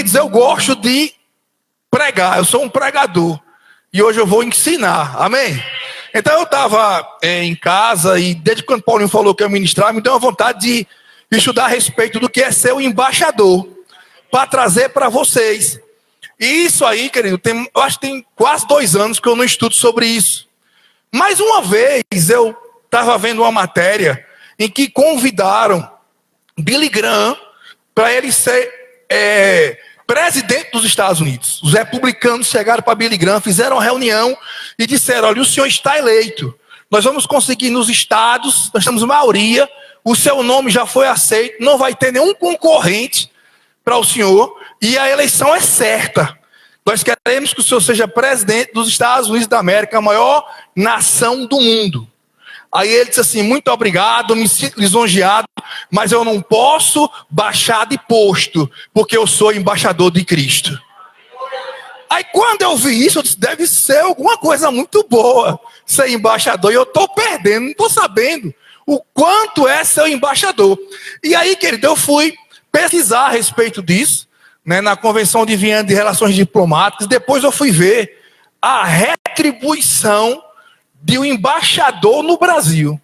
queridos, eu gosto de pregar, eu sou um pregador. E hoje eu vou ensinar, amém? Então eu estava em casa e desde quando Paulinho falou que ia ministrar, me deu uma vontade de estudar a respeito do que é ser o embaixador, para trazer para vocês. E isso aí, querido, eu acho que tem quase 2 anos que eu não estudo sobre isso. Mas uma vez eu estava vendo uma matéria em que convidaram Billy Graham para ele ser presidente dos Estados Unidos. Os republicanos chegaram para Billy Graham, fizeram uma reunião e disseram: olha, o senhor está eleito. Nós vamos conseguir nos estados, nós temos maioria, o seu nome já foi aceito, não vai ter nenhum concorrente para o senhor, e a eleição é certa. Nós queremos que o senhor seja presidente dos Estados Unidos da América, a maior nação do mundo. Aí ele disse assim: muito obrigado, me sinto lisonjeado, mas eu não posso baixar de posto, porque eu sou embaixador de Cristo. Aí quando eu vi isso, eu disse: deve ser alguma coisa muito boa ser embaixador, e eu estou perdendo, não estou sabendo o quanto é ser embaixador. E aí, querido, eu fui pesquisar a respeito disso, né, na Convenção de Viena de Relações Diplomáticas. Depois eu fui ver a retribuição de um embaixador no Brasil.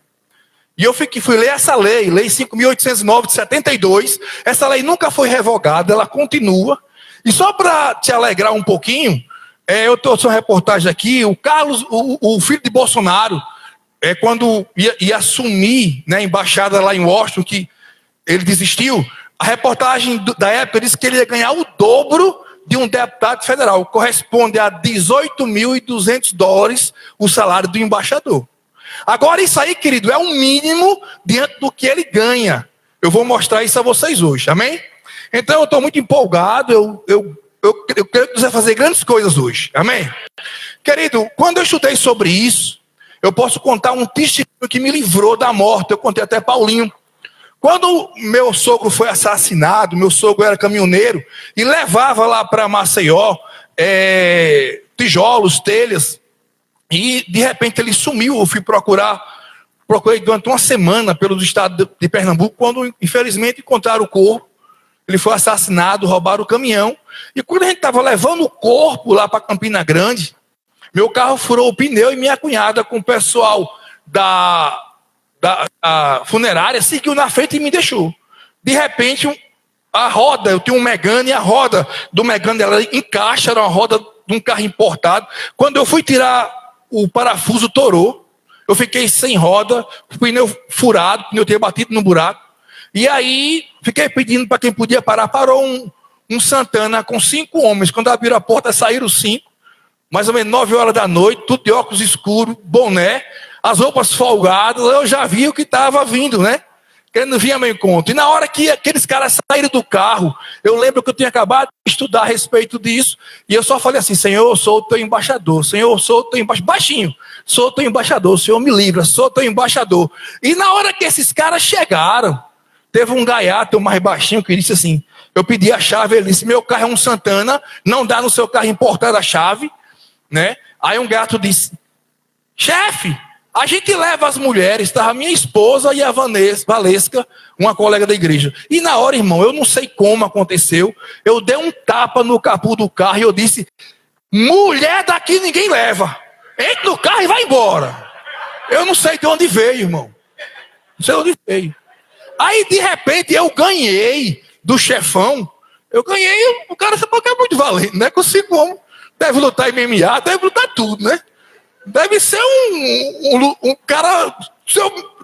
E eu fui ler essa lei 5.809 de 72. Essa lei nunca foi revogada, ela continua. E só para te alegrar um pouquinho, eu trouxe uma reportagem aqui. O Carlos, o filho de Bolsonaro, quando ia assumir, né, a embaixada lá em Washington, que ele desistiu, a reportagem da época disse que ele ia ganhar o dobro de um deputado federal. Corresponde a $18.200 o salário do embaixador. Agora isso aí, querido, é um mínimo diante do que ele ganha. Eu vou mostrar isso a vocês hoje, amém? Então eu estou muito empolgado, eu quero fazer grandes coisas hoje, amém? Querido, quando eu estudei sobre isso, eu posso contar um testemunho que me livrou da morte. Eu contei até Paulinho. Quando meu sogro foi assassinado, meu sogro era caminhoneiro e levava lá para Maceió tijolos, telhas, e de repente ele sumiu. Eu fui procurei durante uma semana pelo estado de Pernambuco, quando infelizmente encontraram o corpo. Ele foi assassinado, roubaram o caminhão, e quando a gente estava levando o corpo lá para Campina Grande, meu carro furou o pneu e minha cunhada com o pessoal da funerária seguiu na frente e me deixou. De repente, a roda, eu tinha um Megane, e a roda do Megane ela encaixa, era uma roda de um carro importado. Quando eu fui tirar, o parafuso torou. Eu fiquei sem roda, o pneu furado, o pneu tinha batido no buraco. E aí, fiquei pedindo para quem podia parar. Parou um Santana com 5 homens. Quando abriram a porta, saíram 5. Mais ou menos 9 horas da noite, tudo de óculos escuros, boné, as roupas folgadas. Eu já vi o que estava vindo, né? Querendo vir a meu encontro. E na hora que aqueles caras saíram do carro, eu lembro que eu tinha acabado de estudar a respeito disso, e eu só falei assim: Senhor, eu sou o teu embaixador. Senhor, eu sou o teu embaixador. Baixinho. Sou o teu embaixador. Senhor, me livra. Sou o teu embaixador. E na hora que esses caras chegaram, teve um gaiato mais baixinho que disse assim, eu pedi a chave, ele disse: meu carro é um Santana, não dá no seu carro importado a chave, né? Aí um gato disse: chefe, a gente leva as mulheres, estava minha esposa e a Valesca, uma colega da igreja. E na hora, irmão, eu não sei como aconteceu, eu dei um tapa no capô do carro e eu disse: mulher daqui ninguém leva, entra no carro e vai embora. Eu não sei de onde veio, irmão, não sei de onde veio. Aí de repente eu ganhei do chefão, o cara sabe que é muito valente, né? Com 5 homens, deve lutar MMA, deve lutar tudo, né? Deve ser um cara.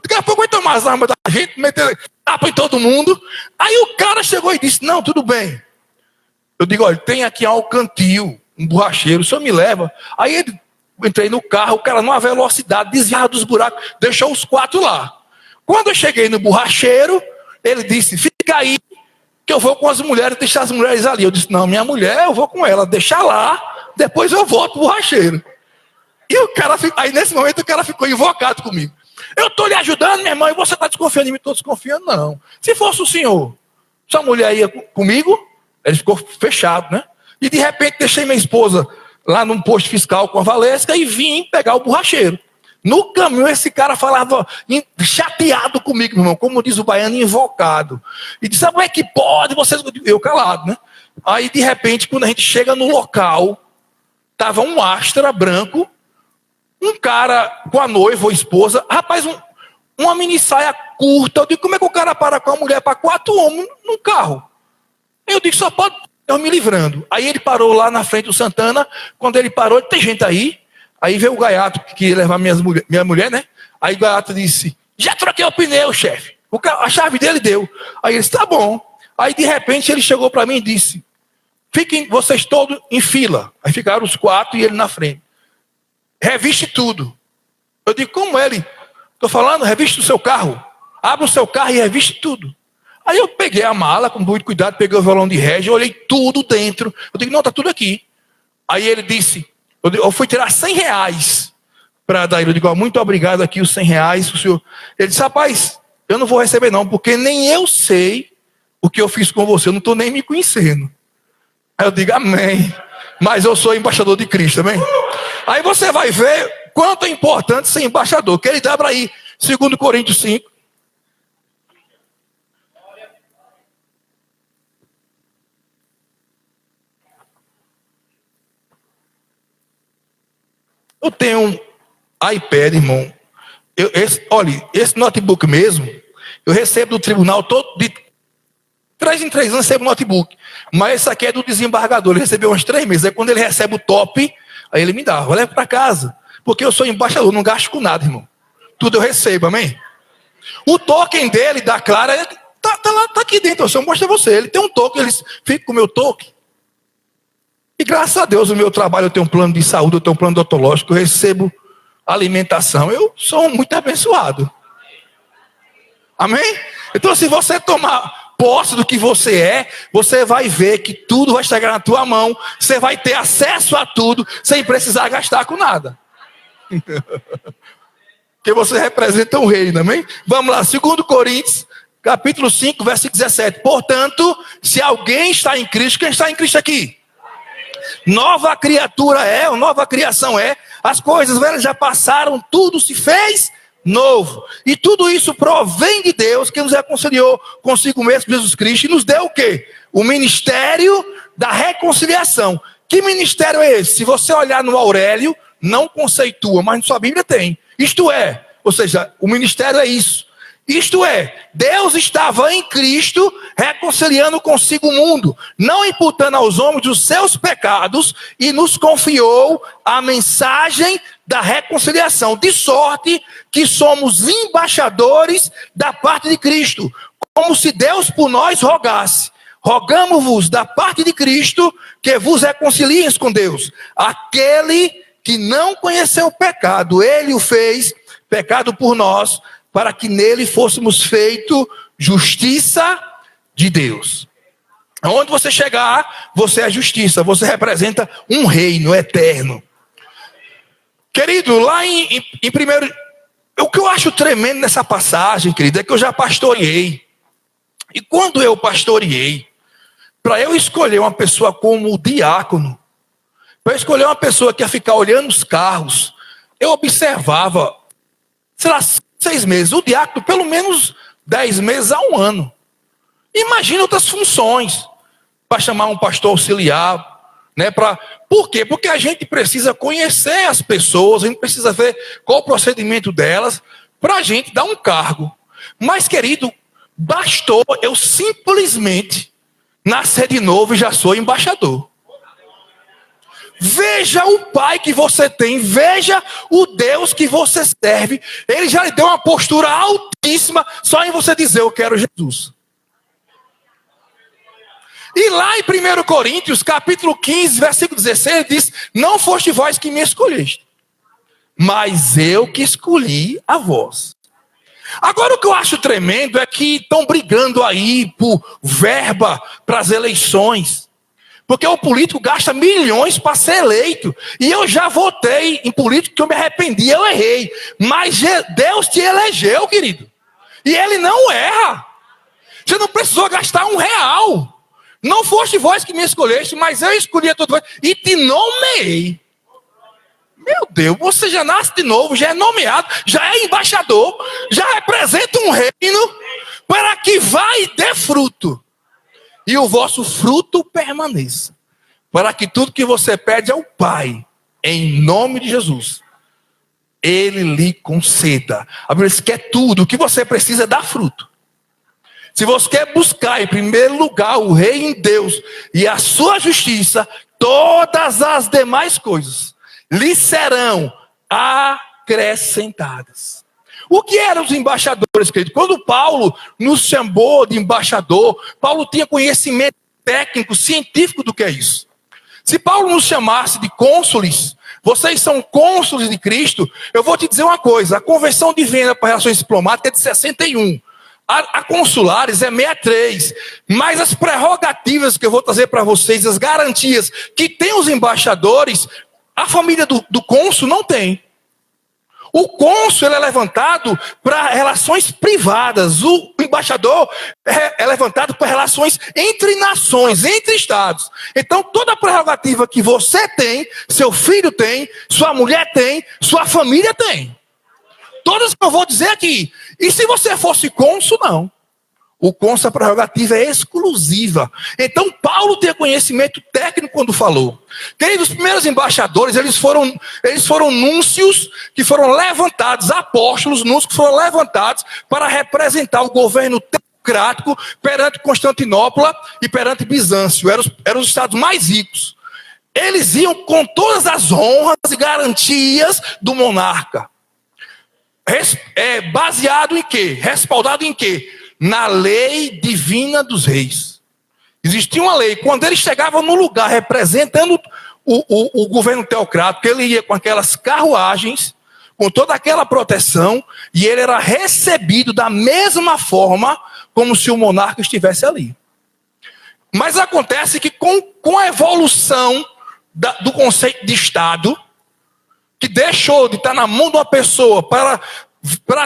Daqui a pouco vai tomar as armas da gente, meter tapa em todo mundo. Aí o cara chegou e disse: não, tudo bem. Eu digo: olha, tem aqui um cantil, um borracheiro, o senhor me leva. Aí ele, entrei no carro, o cara numa velocidade, desviava dos buracos, deixou os 4 lá. Quando eu cheguei no borracheiro, ele disse: fica aí, que eu vou com as mulheres, deixar as mulheres ali. Eu disse: não, minha mulher, eu vou com ela, deixa lá, depois eu volto pro borracheiro. E o cara, aí nesse momento o cara ficou invocado comigo. Eu estou lhe ajudando, minha irmã, e você está desconfiando de mim? Estou desconfiando, não. Se fosse o senhor, sua mulher ia comigo? Ele ficou fechado, né? E de repente deixei minha esposa lá num posto fiscal com a Valesca e vim pegar o borracheiro. No caminho esse cara falava chateado comigo, meu irmão, como diz o baiano, invocado. E disse: como é que pode? Vocês... Eu calado, né? Aí, de repente, quando a gente chega no local, tava um Astra branco, um cara com a noiva ou esposa, rapaz, uma mini saia curta. Eu digo, como é que o cara para com a mulher para 4 homens num carro? Eu digo, só pode eu me livrando. Aí ele parou lá na frente do Santana. Quando ele parou, tem gente aí. Aí veio o gaiato que ia levar minha mulher, né? Aí o gaiato disse, já troquei o pneu, chefe. A chave dele deu. Aí ele disse, tá bom. Aí de repente ele chegou para mim e disse, fiquem vocês todos em fila. Aí ficaram os 4 e ele na frente. Reviste tudo. Eu digo, como ele? Estou falando, reviste o seu carro. Abra o seu carro e reviste tudo. Aí eu peguei a mala com muito cuidado, peguei o violão de régia, olhei tudo dentro. Eu digo, não, está tudo aqui. Aí ele disse, eu fui tirar R$100 para dar ele. Eu digo, muito obrigado aqui, os R$100. O senhor. Ele disse, rapaz, eu não vou receber não, porque nem eu sei o que eu fiz com você, eu não estou nem me conhecendo. Aí eu digo, amém. Mas eu sou embaixador de Cristo, amém? Aí você vai ver quanto é importante ser embaixador. Que ele dá para ir, 2 Coríntios 5. Eu tenho um iPad, irmão. Esse notebook mesmo, eu recebo do tribunal todo de 3 em 3 anos, recebo um notebook. Mas esse aqui é do desembargador, ele recebeu uns 3 meses. Aí quando ele recebe o top, aí ele me dá, eu levo para casa. Porque eu sou embaixador, não gasto com nada, irmão. Tudo eu recebo, amém? O token dele, da Clara, tá aqui dentro. Eu só mostro a você. Ele tem um token, ele fica com o meu token. E graças a Deus, o meu trabalho, eu tenho um plano de saúde, eu tenho um plano odontológico, eu recebo alimentação. Eu sou muito abençoado. Amém? Então, se você tomar posse do que você é, você vai ver que tudo vai chegar na tua mão. Você vai ter acesso a tudo, sem precisar gastar com nada. Porque você representa um reino, amém? Vamos lá, 2 Coríntios, capítulo 5, versículo 17. Portanto, se alguém está em Cristo, quem está em Cristo aqui? Nova criatura é, ou nova criação é. As coisas velhas já passaram, tudo se fez novo. E tudo isso provém de Deus, que nos reconciliou consigo mesmo, Jesus Cristo, e nos deu o quê? O ministério da reconciliação. Que ministério é esse? Se você olhar no Aurélio, não conceitua, mas na sua Bíblia tem. Isto é, ou seja, o ministério é isso. Isto é, Deus estava em Cristo reconciliando consigo o mundo, não imputando aos homens os seus pecados, e nos confiou a mensagem da reconciliação, de sorte que somos embaixadores da parte de Cristo, como se Deus por nós rogasse. Rogamo-vos da parte de Cristo que vos reconcilieis com Deus. Aquele que não conheceu o pecado, ele o fez pecado por nós, para que nele fôssemos feito justiça de Deus. Onde você chegar, você é justiça, você representa um reino eterno. Querido, lá em primeiro, o que eu acho tremendo nessa passagem, querido, é que eu já pastoreei. E quando eu pastoreei, para eu escolher uma pessoa como diácono, para eu escolher uma pessoa que ia ficar olhando os carros, eu observava, sei lá, 6 meses, o diácono pelo menos 10 meses a 1 ano. Imagina outras funções, para chamar um pastor auxiliar, né? Por quê? Porque a gente precisa conhecer as pessoas, a gente precisa ver qual o procedimento delas, para a gente dar um cargo. Mas, querido, bastou eu simplesmente nascer de novo e já sou embaixador. Veja o Pai que você tem, veja o Deus que você serve. Ele já lhe deu uma postura altíssima, só em você dizer, eu quero Jesus. E lá em 1 Coríntios, capítulo 15, versículo 16, diz, não foste vós que me escolheste, mas eu que escolhi a vós. Agora o que eu acho tremendo é que estão brigando aí por verba para as eleições. Porque o político gasta milhões para ser eleito. E eu já votei em político que eu me arrependi, eu errei. Mas Deus te elegeu, querido. E ele não erra. Você não precisou gastar R$1. Não foste vós que me escolheste, mas eu escolhi a todos vós e te nomeei. Meu Deus, você já nasce de novo, já é nomeado, já é embaixador, já representa um reino para que vá e dê fruto. e o vosso fruto permaneça, para que tudo que você pede ao Pai, em nome de Jesus, Ele lhe conceda. A Bíblia diz que é tudo, o que você precisa é dar fruto. Se você quer buscar em primeiro lugar o reino de Deus e a sua justiça, todas as demais coisas lhe serão acrescentadas. O que eram os embaixadores, querido? Quando Paulo nos chamou de embaixador, Paulo tinha conhecimento técnico, científico do que é isso. Se Paulo nos chamasse de cônsules, vocês são cônsules de Cristo, eu vou te dizer uma coisa, a Convenção de Viena para Relações Diplomáticas é de 61. A consulares é 63, mas as prerrogativas que eu vou trazer para vocês, as garantias que tem os embaixadores, a família do cônsul não tem. O cônsul é levantado para relações privadas, o embaixador é levantado para relações entre nações, entre estados. Então toda a prerrogativa que você tem, seu filho tem, sua mulher tem, sua família tem. Todas que eu vou dizer aqui. E se você fosse cônsul, não. O cônsul, a prerrogativa é exclusiva. Então, Paulo tem conhecimento técnico quando falou. Queridos, os primeiros embaixadores, eles foram núncios que foram levantados, apóstolos, núncios que foram levantados para representar o governo teocrático perante Constantinopla e perante Bizâncio. Eram os estados mais ricos. Eles iam com todas as honras e garantias do monarca. Baseado em quê? Respaldado em quê? Na lei divina dos reis. Existia uma lei. Quando ele chegava no lugar representando o governo teocrático, ele ia com aquelas carruagens, com toda aquela proteção, e ele era recebido da mesma forma como se o monarca estivesse ali. Mas acontece que com a evolução do conceito de Estado, que deixou de estar na mão de uma pessoa para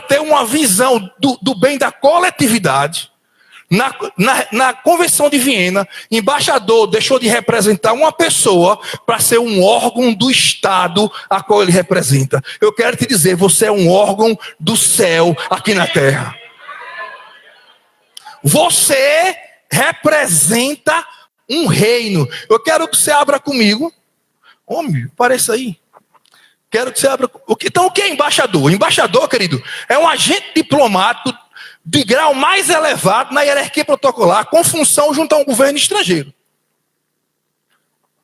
ter uma visão do bem da coletividade, na Convenção de Viena, embaixador deixou de representar uma pessoa para ser um órgão do Estado a qual ele representa. Eu quero te dizer, você é um órgão do céu aqui na terra. Você representa um reino. Eu quero que você abra comigo. Homem, apareça aí. Quero que você abra. Então, o que é embaixador? Embaixador, querido, é um agente diplomático de grau mais elevado na hierarquia protocolar, com função junto a um governo estrangeiro.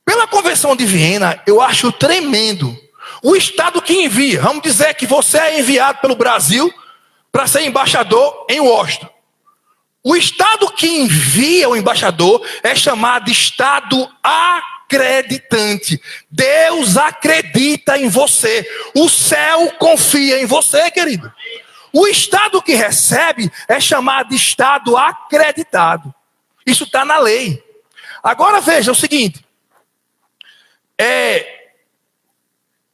Pela Convenção de Viena, eu acho tremendo. O Estado que envia, vamos dizer que você é enviado pelo Brasil para ser embaixador em Washington. O Estado que envia o embaixador é chamado de Estado acreditante. Deus acredita em você. O céu confia em você, querido. O Estado que recebe é chamado de Estado acreditado. Isso está na lei. Agora veja o seguinte.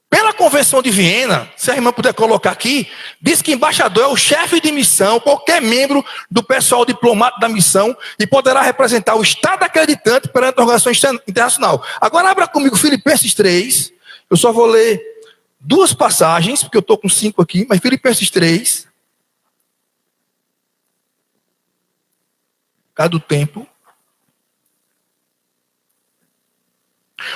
Pela Convenção de Viena, se a irmã puder colocar aqui, diz que embaixador é o chefe de missão, qualquer membro do pessoal diplomático da missão, e poderá representar o Estado acreditante perante a organização internacional. Agora abra comigo Filipenses 3, eu só vou ler 2 passagens, porque eu estou com 5 aqui, mas Filipenses 3, por causa do tempo.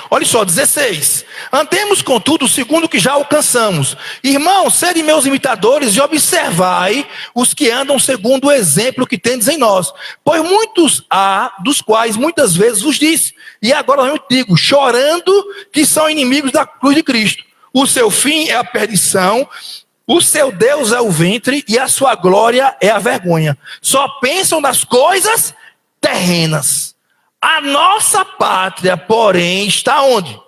Olha só, 16. Andemos, contudo, segundo o que já alcançamos. Irmãos, sede meus imitadores e observai os que andam segundo o exemplo que tendes em nós. Pois muitos há, dos quais muitas vezes vos disse, e agora eu digo, chorando, que são inimigos da cruz de Cristo. O seu fim é a perdição, o seu Deus é o ventre e a sua glória é a vergonha. Só pensam nas coisas terrenas. A nossa pátria, porém, está onde?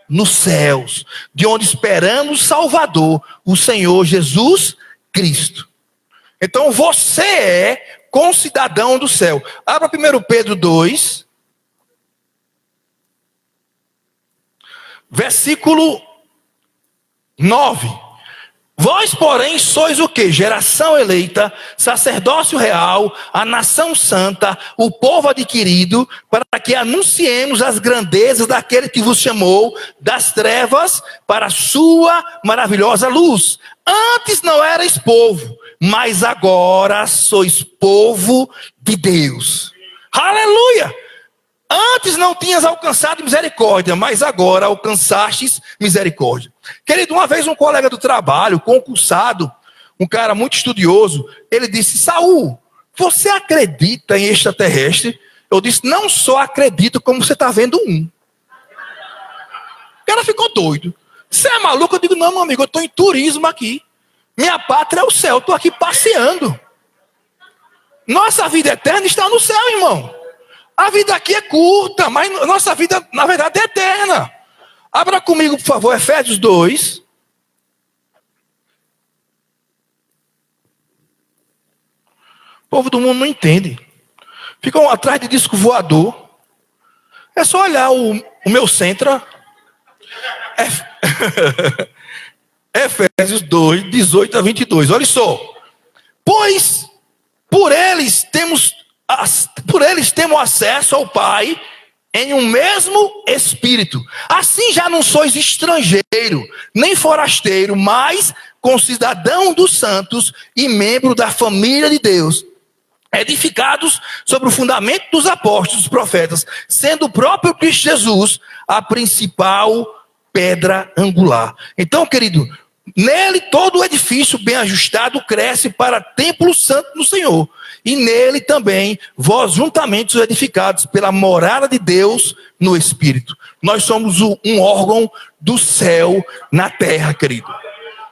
Nos céus, de onde esperamos o Salvador, o Senhor Jesus Cristo. Então você é concidadão do céu. Abra 1 Pedro 2, versículo 9. Vós, porém, sois o quê? Geração eleita, sacerdócio real, a nação santa, o povo adquirido, para que anunciemos as grandezas daquele que vos chamou das trevas para a sua maravilhosa luz. Antes não erais povo, mas agora sois povo de Deus. Aleluia! Antes não tinhas alcançado misericórdia, mas agora alcançastes misericórdia. Querido, uma vez um colega do trabalho, concursado, um cara muito estudioso, ele disse: Saul, você acredita em extraterrestre? Eu disse: não só acredito, como você está vendo um. O cara ficou doido. Você é maluco? Eu digo: não, meu amigo, eu estou em turismo aqui. Minha pátria é o céu, estou aqui passeando. Nossa vida eterna está no céu, irmão. A vida aqui é curta, mas nossa vida, na verdade, é eterna. Abra comigo, por favor, Efésios 2. O povo do mundo não entende. Ficam atrás de disco voador. É só olhar o meu Centra. Efésios 2, 18 a 22. Olha só. Pois por eles temos acesso ao Pai em um mesmo Espírito. Assim já não sois estrangeiro, nem forasteiro, mas concidadão dos santos e membro da família de Deus, edificados sobre o fundamento dos apóstolos e profetas, sendo o próprio Cristo Jesus a principal pedra angular. Então, querido, nele todo o edifício bem ajustado cresce para templo santo do Senhor. E nele também vós juntamente sois edificados pela morada de Deus no Espírito. Nós somos um órgão do céu na terra, querido.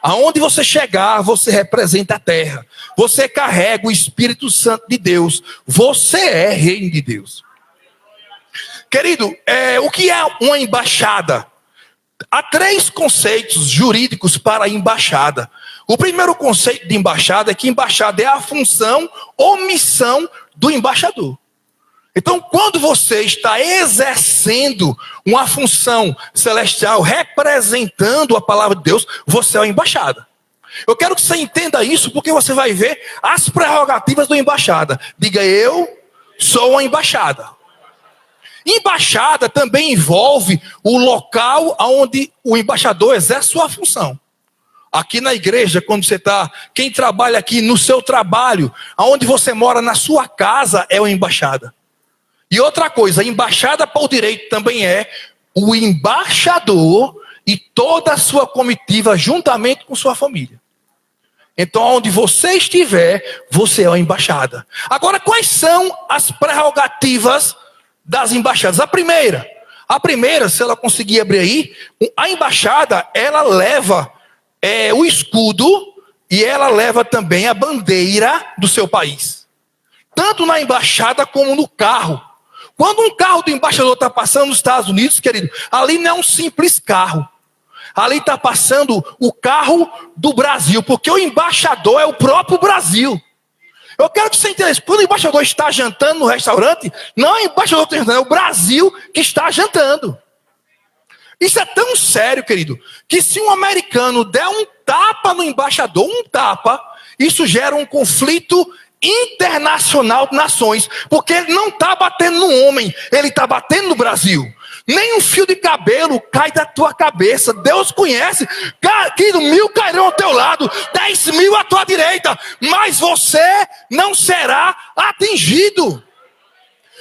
Aonde você chegar, você representa a terra. Você carrega o Espírito Santo de Deus. Você é reino de Deus. Querido, o que é uma embaixada? Há 3 conceitos jurídicos para a embaixada. O primeiro conceito de embaixada é que embaixada é a função ou missão do embaixador. Então, quando você está exercendo uma função celestial, representando a palavra de Deus, você é uma embaixada. Eu quero que você entenda isso, porque você vai ver as prerrogativas do embaixada. Diga: eu sou uma embaixada. Embaixada também envolve o local onde o embaixador exerce sua função. Aqui na igreja, quando você está, quem trabalha aqui no seu trabalho, aonde você mora, na sua casa, é uma embaixada. E outra coisa, a embaixada para o direito também é o embaixador e toda a sua comitiva juntamente com sua família. Então, onde você estiver, você é uma embaixada. Agora, quais são as prerrogativas das embaixadas? A primeira, se ela conseguir abrir aí, a embaixada, ela leva o escudo e ela leva também a bandeira do seu país. Tanto na embaixada como no carro. Quando um carro do embaixador está passando nos Estados Unidos, querido, ali não é um simples carro. Ali está passando o carro do Brasil, porque o embaixador é o próprio Brasil. Eu quero que você entenda isso. Quando o embaixador está jantando no restaurante, não é o embaixador que está jantando, é o Brasil que está jantando. Isso é tão sério, querido, que se um americano der um tapa no embaixador, isso gera um conflito internacional de nações, porque ele não está batendo no homem, ele está batendo no Brasil. Nem um fio de cabelo cai da tua cabeça. Deus conhece. Querido, 1000 cairão ao teu lado, 10.000 à tua direita, mas você não será atingido.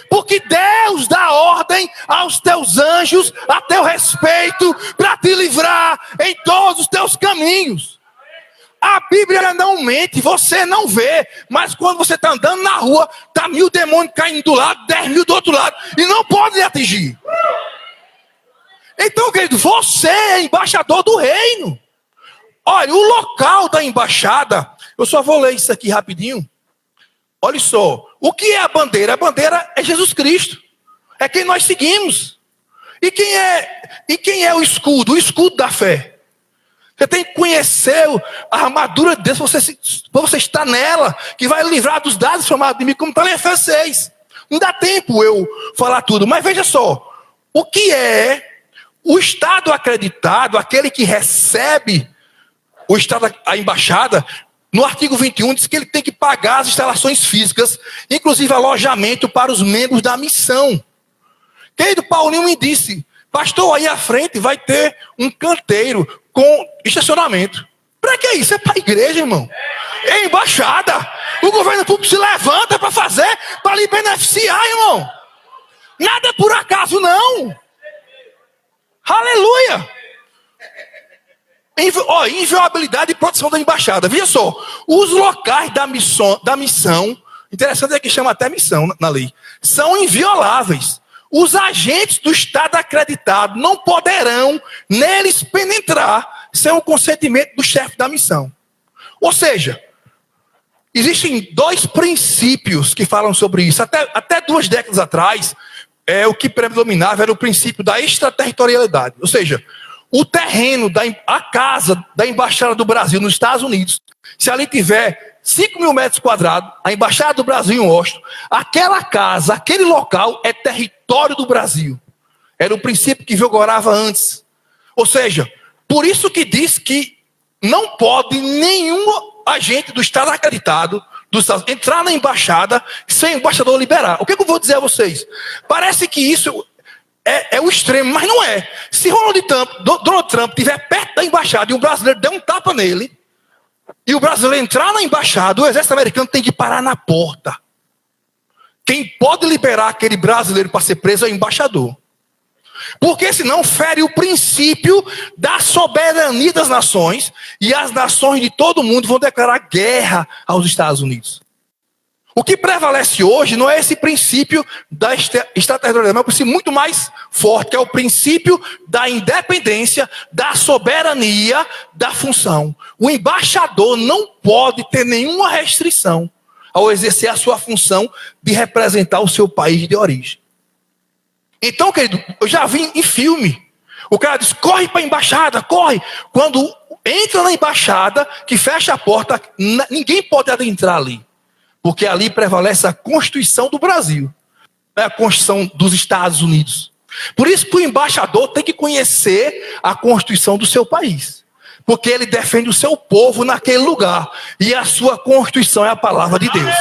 Porque Deus dá ordem aos teus anjos a teu respeito, para te livrar em todos os teus caminhos. A Bíblia não mente, você não vê, mas quando você está andando na rua, está 1000 demônios caindo do lado, 10.000 do outro lado, e não pode lhe atingir. Então, querido, você é embaixador do reino. Olha, o local da embaixada, eu só vou ler isso aqui rapidinho. Olha só, o que é a bandeira? A bandeira é Jesus Cristo. É quem nós seguimos. E quem é o escudo? O escudo da fé. Você tem que conhecer a armadura de Deus para você estar nela, que vai livrar dos dados chamados de mim, como está em Efésios 6. Não dá tempo eu falar tudo, mas veja só. O que é o Estado acreditado, aquele que recebe o Estado, a embaixada? No artigo 21 diz que ele tem que pagar as instalações físicas, inclusive alojamento para os membros da missão. Querido, Paulinho me disse: pastor, aí à frente vai ter um canteiro com estacionamento. Para que isso? É para a igreja, irmão. É embaixada. O governo público se levanta para fazer, para lhe beneficiar, irmão. Nada é por acaso, não. Aleluia. Inviolabilidade e proteção da embaixada. Veja só, os locais da missão, interessante é que chama até missão na lei, são invioláveis. Os agentes do Estado acreditado não poderão neles penetrar sem o consentimento do chefe da missão. Ou seja, existem 2 princípios que falam sobre isso. Até 2 décadas atrás, o que predominava era o princípio da extraterritorialidade. Ou seja, o terreno, a casa da Embaixada do Brasil nos Estados Unidos, se ali tiver 5.000 metros quadrados, a Embaixada do Brasil em Washington, aquela casa, aquele local é território do Brasil. Era o princípio que vigorava antes. Ou seja, por isso que diz que não pode nenhum agente do Estado acreditado dos Estados Unidos entrar na embaixada sem o embaixador liberar. O que eu vou dizer a vocês? Parece que isso é o extremo, mas não é. Se Donald Trump estiver perto da embaixada e o brasileiro der um tapa nele, e o brasileiro entrar na embaixada, o exército americano tem que parar na porta. Quem pode liberar aquele brasileiro para ser preso é o embaixador. Porque senão fere o princípio da soberania das nações, e as nações de todo mundo vão declarar guerra aos Estados Unidos. O que prevalece hoje não é esse princípio da extraterritorialidade, é um princípio muito mais forte, que é o princípio da independência, da soberania, da função. O embaixador não pode ter nenhuma restrição ao exercer a sua função de representar o seu país de origem. Então, querido, eu já vi em filme, o cara diz, corre para a embaixada, corre. Quando entra na embaixada, que fecha a porta, ninguém pode adentrar ali. Porque ali prevalece a Constituição do Brasil. Não é a Constituição dos Estados Unidos. Por isso que o embaixador tem que conhecer a Constituição do seu país. Porque ele defende o seu povo naquele lugar. E a sua Constituição é a palavra de Deus.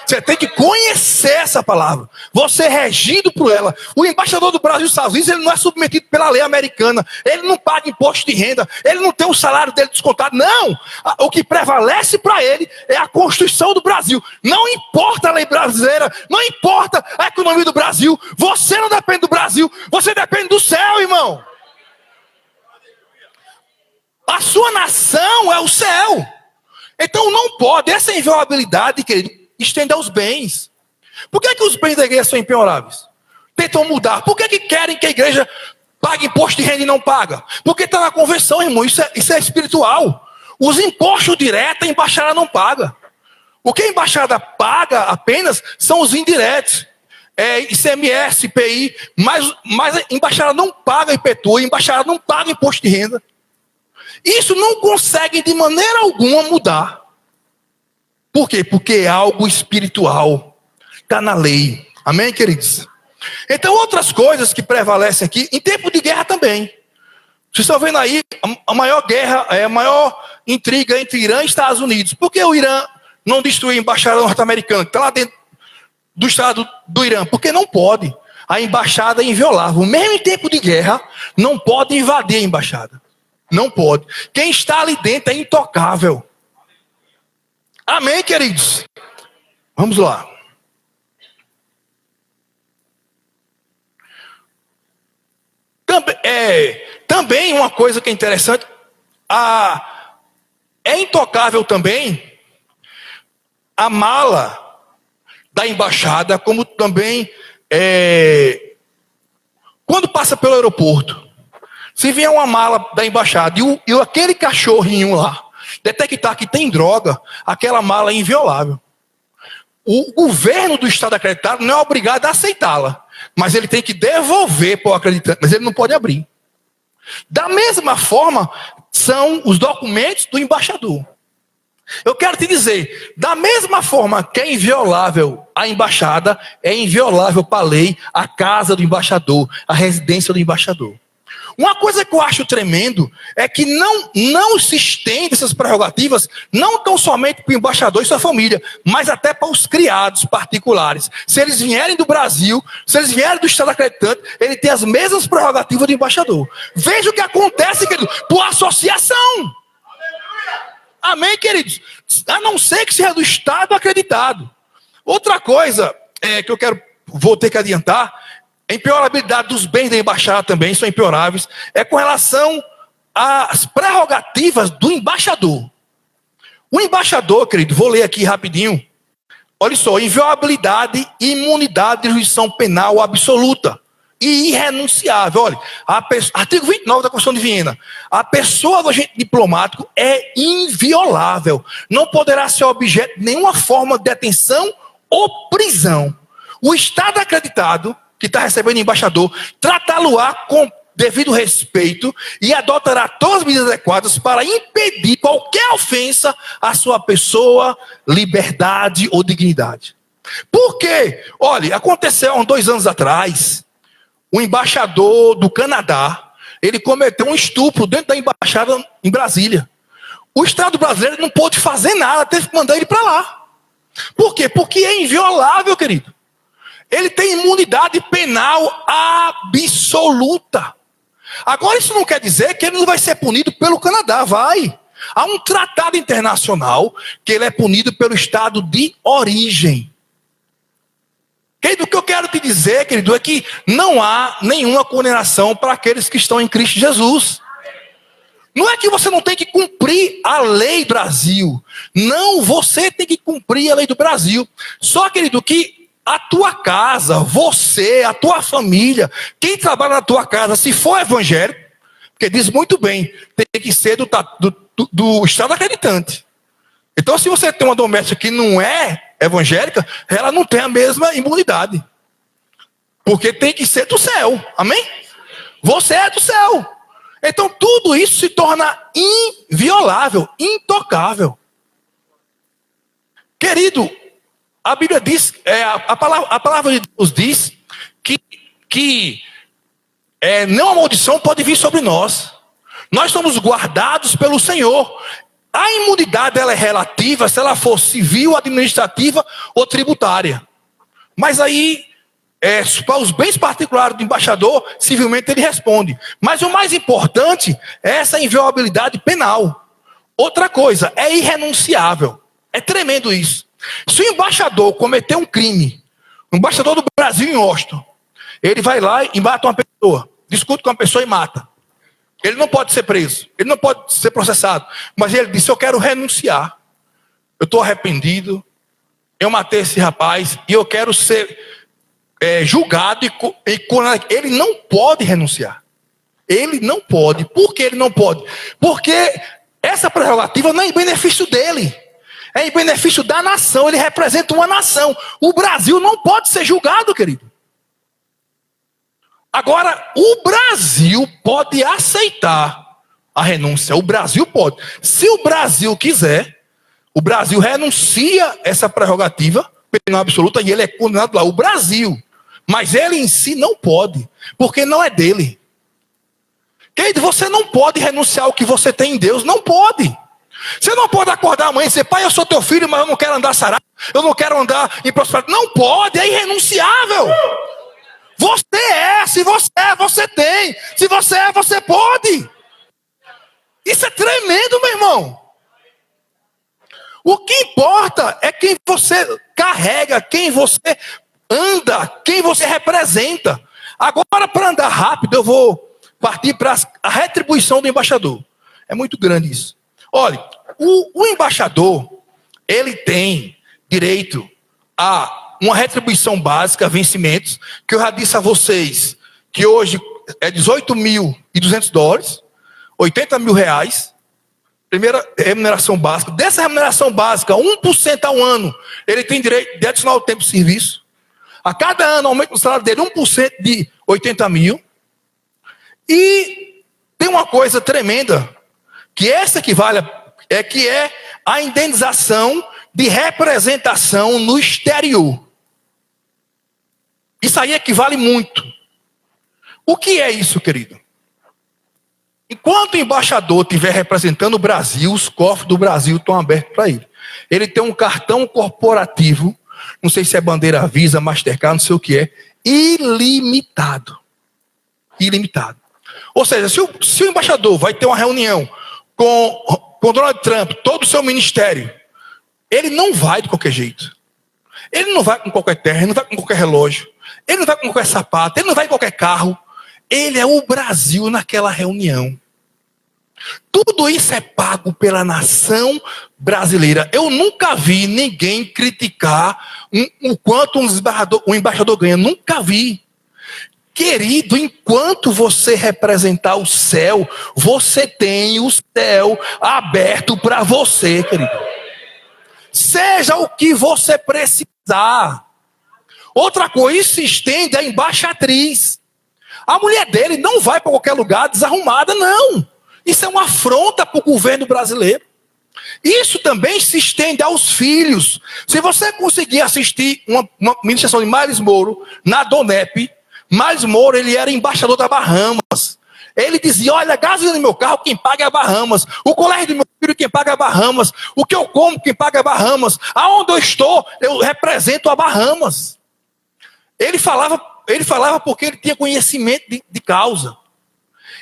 Você tem que conhecer essa palavra. Você é regido por ela. O embaixador do Brasil nos Estados Unidos, ele não é submetido pela lei americana. Ele não paga imposto de renda. Ele não tem o salário dele descontado. Não. O que prevalece para ele é a Constituição do Brasil. Não importa a lei brasileira. Não importa a economia do Brasil. Você não depende do Brasil. Você depende do céu, irmão. A sua nação é o céu. Então não pode. Essa inviolabilidade, querido, estender aos bens. Por que os bens da igreja são impenhoráveis? Tentam mudar. Por que querem que a igreja pague imposto de renda e não paga? Porque está na convenção, irmão. Isso é espiritual. Os impostos diretos a embaixada não paga. O que a embaixada paga apenas são os indiretos. ICMS, IPI. Mas a embaixada não paga IPTU, a embaixada não paga imposto de renda. Isso não consegue de maneira alguma mudar. Por quê? Porque é algo espiritual. Está na lei. Amém, queridos? Então, outras coisas que prevalecem aqui, em tempo de guerra também. Vocês estão vendo aí, a maior guerra, a maior intriga entre Irã e Estados Unidos. Por que o Irã não destruiu a embaixada norte-americana, que está lá dentro do estado do Irã? Porque não pode. A embaixada é inviolável. Mesmo em tempo de guerra, não pode invadir a embaixada. Não pode. Quem está ali dentro é intocável. Amém, queridos? Vamos lá. Também uma coisa que é interessante, é intocável também a mala da embaixada, como também quando passa pelo aeroporto. Se vier uma mala da embaixada e aquele cachorrinho lá detectar que tem droga, aquela mala é inviolável. O governo do estado acreditado não é obrigado a aceitá-la, mas ele tem que devolver para o acreditante, mas ele não pode abrir. Da mesma forma, são os documentos do embaixador. Eu quero te dizer, da mesma forma que é inviolável a embaixada, é inviolável para a lei a casa do embaixador, a residência do embaixador. Uma coisa que eu acho tremendo é que não se estende essas prerrogativas, não tão somente para o embaixador e sua família, mas até para os criados particulares. Se eles vierem do Brasil, se eles vierem do estado acreditante, ele tem as mesmas prerrogativas do embaixador. Veja o que acontece, querido, por associação. Amém, queridos? A não ser que seja do Estado acreditado. Outra coisa que vou ter que adiantar, a impenhorabilidade dos bens da embaixada também são impenhoráveis, é com relação às prerrogativas do embaixador. O embaixador, querido, vou ler aqui rapidinho. Olha só, inviolabilidade e imunidade de jurisdição penal absoluta e irrenunciável. Olha, artigo 29 da Constituição de Viena. A pessoa do agente diplomático é inviolável. Não poderá ser objeto de nenhuma forma de detenção ou prisão. O Estado acreditado, que está recebendo embaixador, tratá-lo-á com devido respeito e adotará todas as medidas adequadas para impedir qualquer ofensa à sua pessoa, liberdade ou dignidade. Por quê? Olha, aconteceu há 2 anos atrás, o embaixador do Canadá, ele cometeu um estupro dentro da embaixada em Brasília. O Estado brasileiro não pôde fazer nada, teve que mandar ele para lá. Por quê? Porque é inviolável, querido. Ele tem imunidade penal absoluta. Agora, isso não quer dizer que ele não vai ser punido pelo Canadá, vai. Há um tratado internacional que ele é punido pelo estado de origem. Querido, o que eu quero te dizer, querido, é que não há nenhuma condenação para aqueles que estão em Cristo Jesus. Não é que você não tem que cumprir a lei do Brasil. Não, você tem que cumprir a lei do Brasil. Só, querido, que a tua casa, você, a tua família, quem trabalha na tua casa, se for evangélico, porque diz muito bem, tem que ser do Estado acreditante. Então, se você tem uma doméstica que não é evangélica, ela não tem a mesma imunidade. Porque tem que ser do céu. Amém? Você é do céu. Então, tudo isso se torna inviolável, intocável. Querido, a Bíblia diz, a palavra de Deus diz que nenhuma maldição pode vir sobre nós. Nós somos guardados pelo Senhor. A imunidade ela é relativa se ela for civil, administrativa ou tributária. Mas aí, para os bens particulares do embaixador, civilmente ele responde. Mas o mais importante é essa inviolabilidade penal. Outra coisa, é irrenunciável. É tremendo isso. Se o embaixador cometer um crime, o embaixador do Brasil em Washington, ele vai lá e mata uma pessoa, discute com uma pessoa e mata. Ele não pode ser preso, ele não pode ser processado. Mas ele disse, eu quero renunciar. Eu estou arrependido, eu matei esse rapaz e eu quero ser julgado. Ele não pode renunciar. Ele não pode. Por que ele não pode? Porque essa prerrogativa não é em benefício dele. É em benefício da nação. Ele representa uma nação. O Brasil não pode ser julgado, querido. Agora, o Brasil pode aceitar a renúncia. O Brasil pode. Se o Brasil quiser, o Brasil renuncia essa prerrogativa penal absoluta e ele é condenado lá. O Brasil. Mas ele em si não pode. Porque não é dele. Querido, você não pode renunciar ao que você tem em Deus. Não pode. Você não pode acordar amanhã e dizer, pai, eu sou teu filho, mas eu não quero andar sarado. Eu não quero andar em prosperidade. Não pode, é irrenunciável. Você se você você tem. Se você você pode. Isso é tremendo, meu irmão. O que importa é quem você carrega, quem você anda, quem você representa. Agora, para andar rápido, eu vou partir para a retribuição do embaixador. É muito grande isso. Olha, o embaixador, ele tem direito a uma retribuição básica, vencimentos, que eu já disse a vocês, que hoje é $18.200, R$80 mil. Primeira remuneração básica. Dessa remuneração básica, 1% ao ano, ele tem direito de adicionar o tempo de serviço. A cada ano aumenta o salário dele 1% de 80 mil. E tem uma coisa tremenda, que essa equivale que é a indenização de representação no exterior. Isso aí equivale muito. O que é isso, querido? Enquanto o embaixador estiver representando o Brasil, os cofres do Brasil estão abertos para ele. Ele tem um cartão corporativo, não sei se é bandeira Visa, Mastercard, não sei o que é, ilimitado. Ilimitado. Ou seja, se o embaixador vai ter uma reunião com com Donald Trump, todo o seu ministério, ele não vai de qualquer jeito. Ele não vai com qualquer terra, ele não vai com qualquer relógio, ele não vai com qualquer sapato, ele não vai com qualquer carro. Ele é o Brasil naquela reunião. Tudo isso é pago pela nação brasileira. Eu nunca vi ninguém criticar o quanto um embaixador ganha. Nunca vi. Querido, enquanto você representar o céu, você tem o céu aberto para você, querido. Seja o que você precisar. Outra coisa, isso se estende à embaixatriz. A mulher dele não vai para qualquer lugar desarrumada, não. Isso é uma afronta para o governo brasileiro. Isso também se estende aos filhos. Se você conseguir assistir uma ministração de Miles Moro na Donep, Miles Moro, ele era embaixador da Bahamas. Ele dizia, olha, a gasolina do meu carro, quem paga é a Bahamas. O colégio do meu filho, quem paga é a Bahamas. O que eu como, quem paga é a Bahamas. Aonde eu estou, eu represento a Bahamas. Ele falava porque ele tinha conhecimento de causa.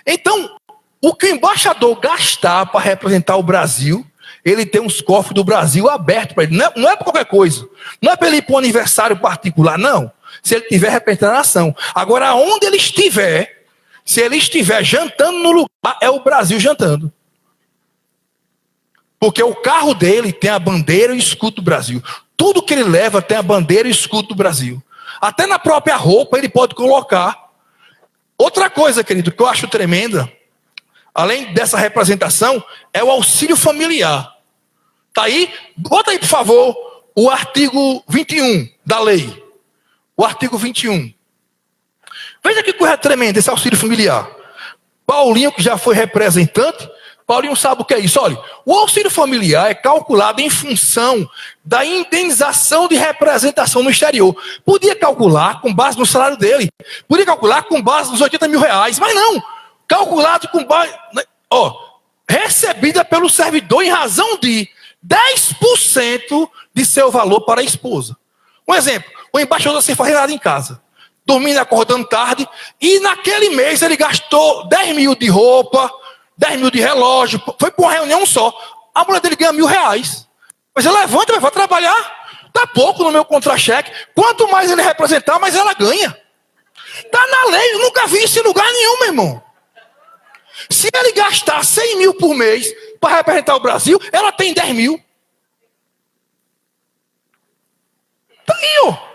Então, o que o embaixador gastar para representar o Brasil, ele tem uns cofres do Brasil abertos para ele. Não é para qualquer coisa. Não é para ele ir para um aniversário particular, não. Se ele estiver representando a nação. Agora, onde ele estiver, se ele estiver jantando no lugar, é o Brasil jantando. Porque o carro dele tem a bandeira e o escudo do Brasil. Tudo que ele leva tem a bandeira e o escudo do Brasil. Até na própria roupa ele pode colocar. Outra coisa, querido, que eu acho tremenda, além dessa representação, é o auxílio familiar. Tá aí? Bota aí, por favor, o artigo 21 da lei. O artigo 21. Veja que coisa tremenda esse auxílio familiar. Paulinho, que já foi representante, Paulinho sabe o que é isso. Olha, o auxílio familiar é calculado em função da indenização de representação no exterior. Podia calcular com base no salário dele. Podia calcular com base nos 80 mil reais. Mas não. Calculado com base... recebida pelo servidor em razão de 10% de seu valor para a esposa. Um exemplo. O embaixador sem fazer nada em casa. Dormindo e acordando tarde. E naquele mês ele gastou 10 mil de roupa... 10 mil de relógio, foi para uma reunião só. A mulher dele ganha R$1.000. Mas ele levanta e vai trabalhar. Tá pouco no meu contra-cheque. Quanto mais ele representar, mais ela ganha. Tá na lei, eu nunca vi isso em lugar nenhum, meu irmão. Se ele gastar 100 mil por mês para representar o Brasil, ela tem 10 mil. Tá aí, ó.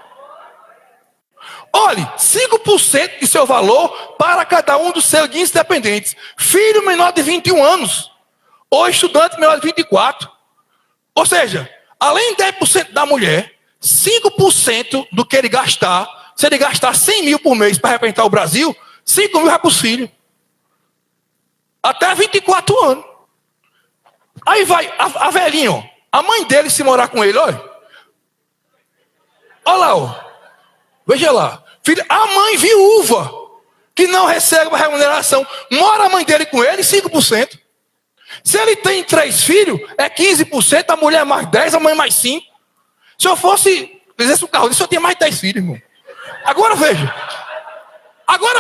Olhe, 5% de seu valor para cada um dos seguintes dependentes. Filho menor de 21 anos. Ou estudante menor de 24. Ou seja, além de 10% da mulher, 5% do que ele gastar, se ele gastar 100 mil por mês para representar o Brasil, 5 mil vai para os filhos. Até 24 anos. Aí vai, a velhinha, ó, a mãe dele se morar com ele, olha. Olha lá, ó. Veja lá. Filho, a mãe viúva, que não recebe a remuneração, mora a mãe dele com ele, 5%. Se ele tem 3 filhos, é 15%, a mulher mais 10%, a mãe mais 5%. Se eu fosse, fizesse um carro, eu tinha mais 10 filhos, irmão. Agora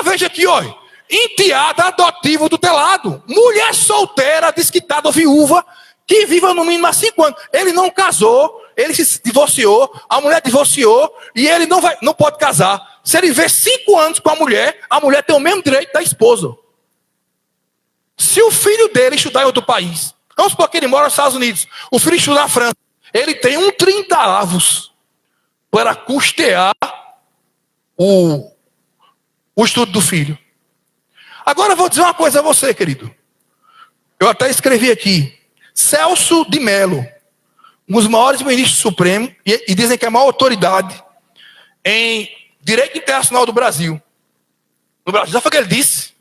veja aqui, olha. Enteada adotiva do telado. Mulher solteira, desquitada, viúva, que viva no mínimo há 5 anos. Ele não casou, ele se divorciou, a mulher divorciou, e ele não pode casar. Se ele viver 5 anos com a mulher tem o mesmo direito da esposa. Se o filho dele estudar em outro país, vamos supor que ele mora nos Estados Unidos, o filho estuda na França, ele tem 1/30 para custear o estudo do filho. Agora eu vou dizer uma coisa a você, querido. Eu até escrevi aqui. Celso de Mello, um dos maiores ministros supremos, e dizem que é a maior autoridade em direito internacional do Brasil. No Brasil, já foi o que ele disse.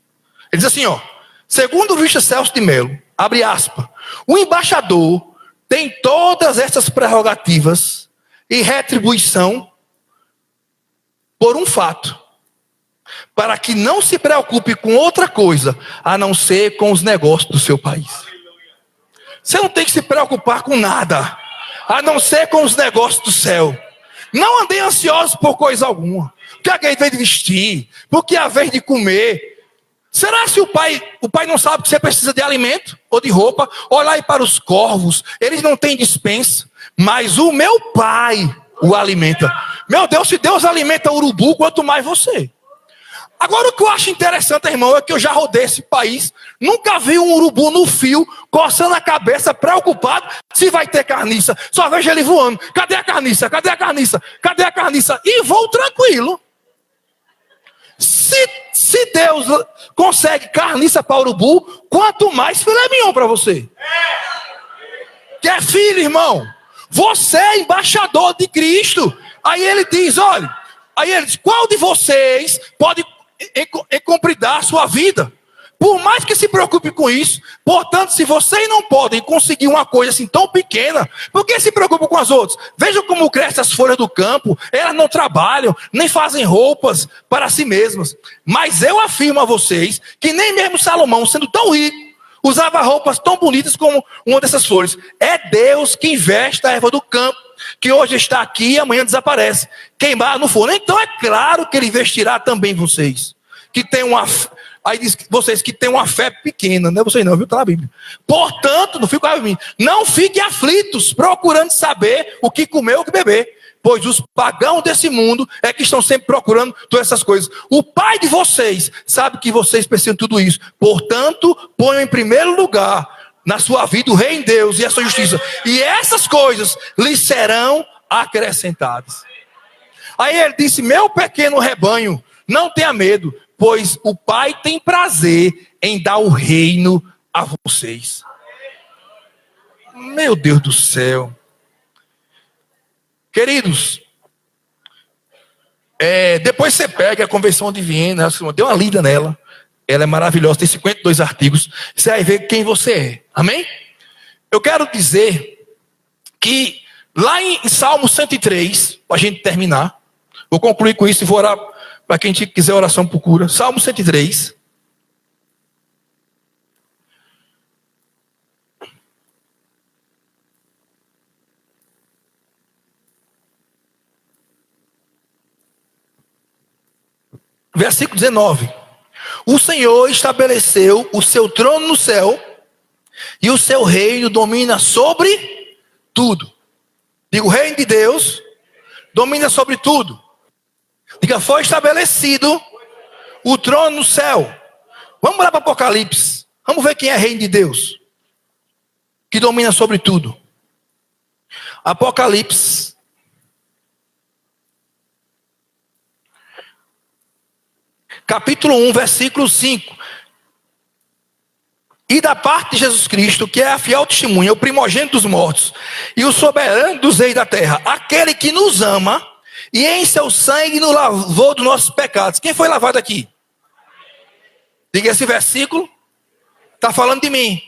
Ele diz assim, ó. Segundo o juiz Celso de Mello, abre aspas, o embaixador tem todas essas prerrogativas e retribuição por um fato. Para que não se preocupe com outra coisa, a não ser com os negócios do seu país. Você não tem que se preocupar com nada, a não ser com os negócios do céu. Não andem ansiosos por coisa alguma. Porque a vez de vestir, porque a vez de comer. Será que o pai não sabe que você precisa de alimento ou de roupa? Olha aí para os corvos, eles não têm dispensa, mas o meu pai o alimenta. Meu Deus, se Deus alimenta o urubu, quanto mais você. Agora o que eu acho interessante, irmão, é que eu já rodei esse país, nunca vi um urubu no fio, coçando a cabeça, preocupado se vai ter carniça. Só vejo ele voando. Cadê a carniça? Cadê a carniça? Cadê a carniça? E vou tranquilo. Se Deus consegue carniça para urubu, quanto mais filé mignon para você. Que é filho, irmão. Você é embaixador de Cristo. Aí ele diz, olha, qual de vocês pode encompridar a sua vida? Por mais que se preocupe com isso, portanto, se vocês não podem conseguir uma coisa assim tão pequena, por que se preocupam com as outras? Vejam como crescem as folhas do campo, elas não trabalham, nem fazem roupas para si mesmas. Mas eu afirmo a vocês que nem mesmo Salomão, sendo tão rico, usava roupas tão bonitas como uma dessas flores. É Deus que investe a erva do campo, que hoje está aqui e amanhã desaparece, queimar no forno. Então é claro que ele investirá também em vocês, que tem uma... Aí diz que vocês que têm uma fé pequena, não é vocês não, viu? Está na Bíblia. Portanto, não fiquem aflitos, procurando saber o que comer ou o que beber, pois os pagãos desse mundo é que estão sempre procurando todas essas coisas. O Pai de vocês sabe que vocês precisam de tudo isso. Portanto, ponham em primeiro lugar na sua vida o reino de Deus e a sua justiça. E essas coisas lhes serão acrescentadas. Aí ele disse, meu pequeno rebanho, não tenha medo, pois o Pai tem prazer em dar o reino a vocês. Meu Deus do céu. Queridos, depois você pega a Convenção de Viena, dê uma lida nela. Ela é maravilhosa, tem 52 artigos. Você vai ver quem você é. Amém? Eu quero dizer que lá em Salmo 103, para a gente terminar, vou concluir com isso e vou orar para quem quiser oração por cura. Salmo 103. Versículo 19. O Senhor estabeleceu o seu trono no céu e o seu reino domina sobre tudo. Diga, o reino de Deus domina sobre tudo. Diga, foi estabelecido o trono no céu. Vamos lá para Apocalipse. Vamos ver quem é reino de Deus, que domina sobre tudo. Apocalipse. Capítulo 1, versículo 5. E da parte de Jesus Cristo, que é a fiel testemunha, o primogênito dos mortos, e o soberano dos reis da terra, aquele que nos ama, e em seu sangue nos lavou dos nossos pecados. Quem foi lavado aqui? Diga, esse versículo está falando de mim.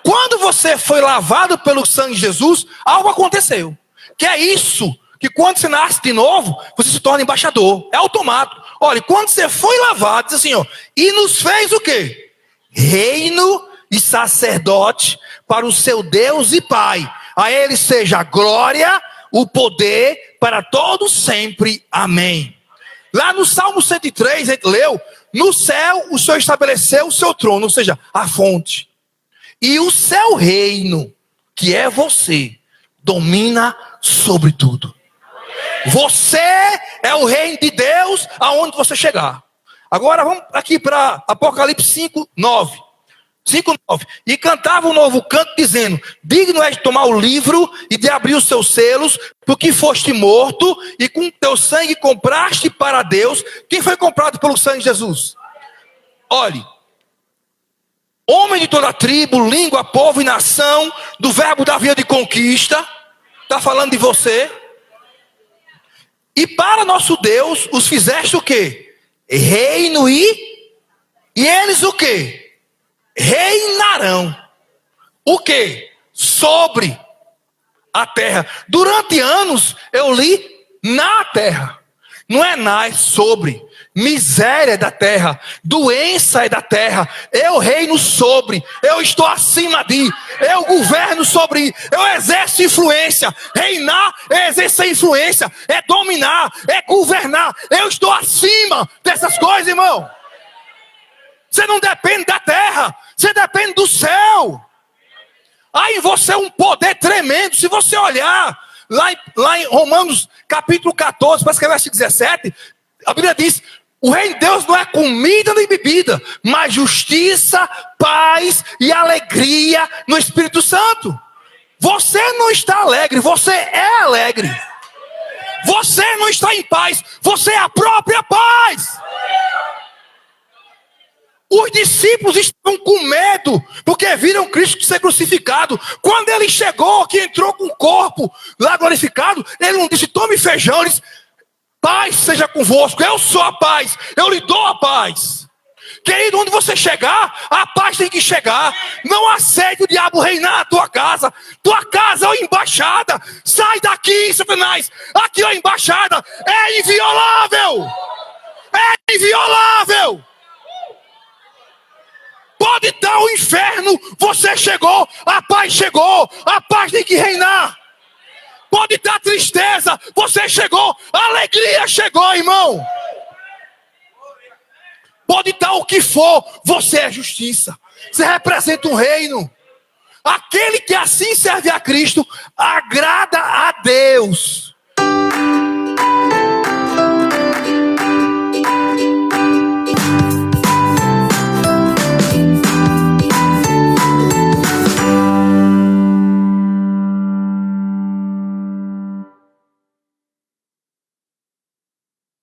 Quando você foi lavado pelo sangue de Jesus, algo aconteceu. Que é isso, que quando você nasce de novo, você se torna embaixador. É automático. Olha, quando você foi lavado, diz assim, ó, e nos fez o quê? Reino e sacerdote para o seu Deus e Pai. A ele seja a glória, o poder para todos sempre. Amém. Lá no Salmo 103, a gente leu, no céu o Senhor estabeleceu o seu trono, ou seja, a fonte. E o seu reino, que é você, domina sobre tudo. Você é o reino de Deus aonde você chegar. Agora vamos aqui para Apocalipse 5, 9. 5, 9. E cantava um novo canto dizendo, digno és de tomar o livro e de abrir os seus selos, porque foste morto e com teu sangue compraste para Deus. Quem foi comprado pelo sangue de Jesus? Olhe, homem de toda tribo, língua, povo e nação, do verbo da via de conquista, está falando de você. E para nosso Deus, os fizeste o quê? Reino e eles o quê? Reinarão. O quê? Sobre a terra. Durante anos eu li na terra. Não é na, é sobre. Miséria é da terra, doença é da terra. Eu reino sobre, eu estou acima de, eu governo sobre, eu exerço influência. Reinar é exercer influência, é dominar, é governar. Eu estou acima dessas coisas, irmão. Você não depende da terra, você depende do céu. Há em você um poder tremendo. Se você olhar lá em Romanos capítulo 14, parece que é versículo 17, a Bíblia diz: o reino de Deus não é comida nem bebida, mas justiça, paz e alegria no Espírito Santo. Você não está alegre, você é alegre. Você não está em paz, você é a própria paz. Os discípulos estão com medo, porque viram Cristo ser crucificado. Quando ele chegou, que entrou com o corpo lá glorificado, ele não disse: tome feijão. Ele disse: paz seja convosco, eu sou a paz, eu lhe dou a paz. Querido, onde você chegar, a paz tem que chegar. Não aceite o diabo reinar na tua casa. Tua casa é a embaixada. Sai daqui, Satanás. Aqui é a embaixada. É inviolável. É inviolável. Pode estar o inferno, você chegou, a paz chegou, a paz tem que reinar. Pode estar tristeza, você chegou, a alegria chegou, irmão. Pode estar o que for, você é justiça. Você representa um reino. Aquele que assim serve a Cristo, agrada a Deus.